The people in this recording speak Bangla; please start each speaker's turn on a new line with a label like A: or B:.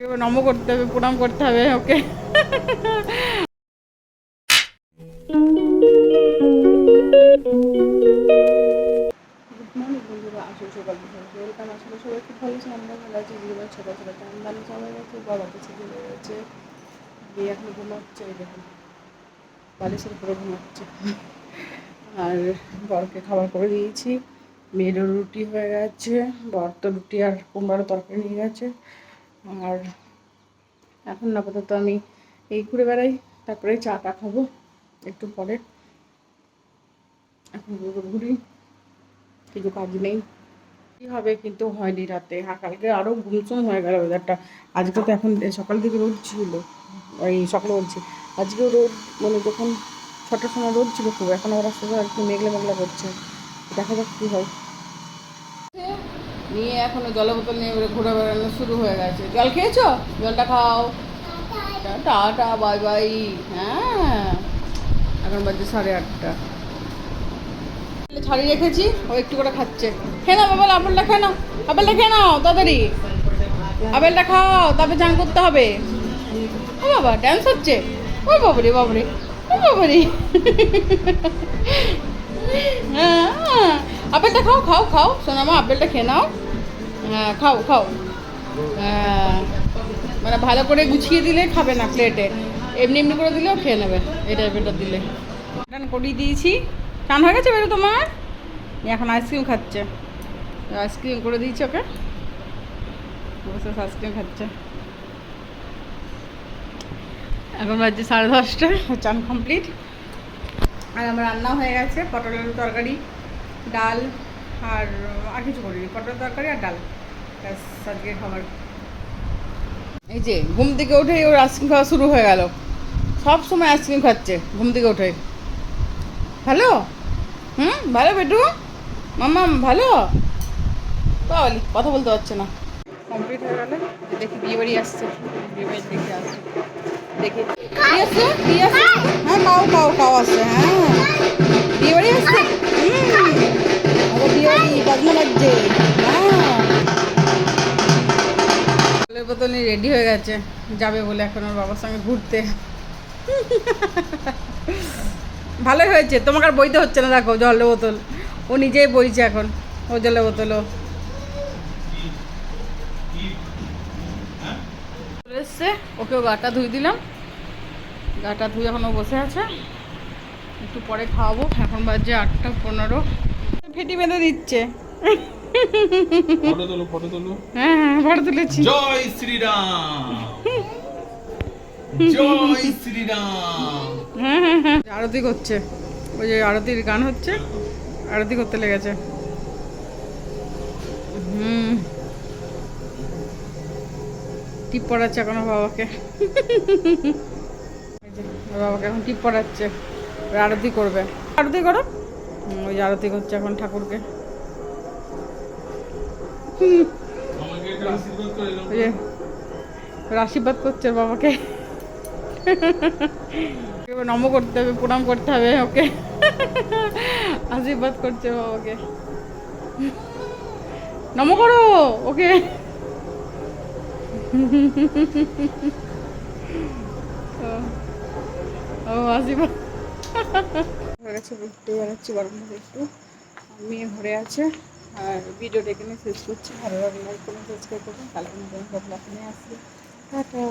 A: নম করতে হবে, প্রণাম করতে হবে ওকে। গুড মর্নিং বন্ধুরা, আসলে সকাল ওয়েলকাম। আসলে সবাই খুব ভালো আছে, আমরা ভালো আছি। জীবন সকাল সকাল আমদানি সবাই গেছে, বড় কিছু চলে গেছে, বিয়ে এখন ঘুমাচ্ছে। এই দেখুন বালিশের উপরে ঘুমাচ্ছে। আর বরকে খাবার করে দিয়েছি, মেয়েরও রুটি হয়ে গেছে, বর তো রুটি আর কুমড়ার তরকারি নিয়ে গেছে। আর এখন আপাতত আমি এই ঘুরে বেড়াই, তারপরে চাটা খাবো একটু পরে। এখন ঘুরি, কিছু কাজ নেই, কী হবে কিন্তু হয়নি রাতে। আর কালকে আরও গুমসুম হয়ে গেল ওয়েদারটা। আজকে তো এখন সকাল থেকে রোদ ছিল, ওই সকালে বলছি, আজকেও রোদ, মানে যখন 6টার সময় রোদ ছিল খুব, এখন আবার আস্তে আস্তে একটু মেঘলা মেঘলা করছে। দেখা যাক কী হয়। নিয়ে এখনো জলের বোতল নিয়ে ঘুরে বেড়ানো শুরু হয়ে গেছে। জল খেয়েছো? জলটা খাও। Tata bye bye. হ্যাঁ, এখন বাজে 8:30। ছাড়িয়ে রেখেছি, ও একটু করে খাচ্ছে। খেয়ে নাও বাবা, আপেলটা খেয়ে নাও, আপেলটা খেয়ে নাও তাড়াতাড়ি, আপেলটা খাও, তবে চান করতে হবে। ও বাবা ড্যান্স হচ্ছে, ও বাবরে বাবরে, ও বাবরে। হ্যাঁ, আপেলটা খাও খাও খাও সোনামা, আপেলটা খেয়ে নাও। হ্যাঁ খাও খাও। হ্যাঁ, মানে ভালো করে গুছিয়ে দিলে খাবে না প্লেটে, এমনি এমনি করে দিলেও খেয়ে নেবে। এই টাইপেরটা দিলে রান করিয়ে দিয়েছি। চান হয়ে গেছে বেরো তোমার? এখন আইসক্রিম খাচ্ছে, আইসক্রিম করে দিয়েছি ওকে, বসে আইসক্রিম খাচ্ছে। এখন বাজছে 10:30, চান কমপ্লিট। আর আমার রান্না হয়ে গেছে, পটলের তরকারি, ডাল, আর কিছু করিনি, পটলের তরকারি আর ডাল, ব্যাস আজকে খাবার। এই যে ঘুম থেকে উঠেই ওর আইসক্রিম খাওয়া শুরু হয়ে গেল, সব সময় আইসক্রিম খাচ্ছে ঘুম থেকে উঠে। ভালো? ভালো বেটু, মাম্মা ভালো? বলি কথা বলতে পারছে না। কমপ্লিট হয়ে গেলে দেখি বিয়ে বাড়ি আসছে, বিয়ে বাড়ি দেখে আসছে, দেখি কি আসছে, কি আসছে। হ্যাঁ কাও কাও কাও আসছে, হ্যাঁ বিয়ে বাড়ি আসছে। বিয়ে বাড়ি বাজনা বাজছে। হ্যাঁ, জলের বোতল নিয়ে রেডি হয়ে গেছে, যাবে বলে এখন ওর বাবার সঙ্গে ঘুরতে। ভালোই হয়েছে, তোমাকে আর বইতে হচ্ছে না। দেখো জলের বোতল ও নিজেই বইছে এখন, ও জলের বোতলও চলে এসছে। ওকেও গাটা ধুয়ে দিলাম, গাটা ধুয়ে এখন ও বসে আছে, একটু পরে খাওয়াবো। এখন বাজে 8:15, ফেটি বেঁধে দিচ্ছে।
B: ফটো তোলো, ফটো তোলো।
A: হ্যাঁ হ্যাঁ ফটো তুলেছি।
B: জয় শ্রীরাম, জয় শ্রীরাম।
A: হ্যাঁ হ্যাঁ হ্যাঁ, আরতি করছে, ওই যে আরতির গান হচ্ছে, আরতি করতে লেগেছে। টিপ পড়াচ্ছে এখন বাবাকে, বাবাকে এখন টিপ পড়াচ্ছে, আরতি করবে। আরতি করো, ওই যে আরতি করছে এখন ঠাকুরকে। আশীর্বাদ করছে বাবাকে, নম করতে হবে, প্রণাম করতে হবে ওকে। আশীর্বাদ করছে বাবাকে, নম করো ওকে। ও আশীর্বাদ হয়ে গেছে। ঘুরতে বেড়াচ্ছি বারান্দাতে একটু, মেয়ে ঘরে আছে। আর ভিডিওটা এখানে শেষ করছি, ভালো লাগলে লাইক করে সাবস্ক্রাইব করবেন। কালকে নতুন ব্লগ নিয়ে আসছি। টাটা।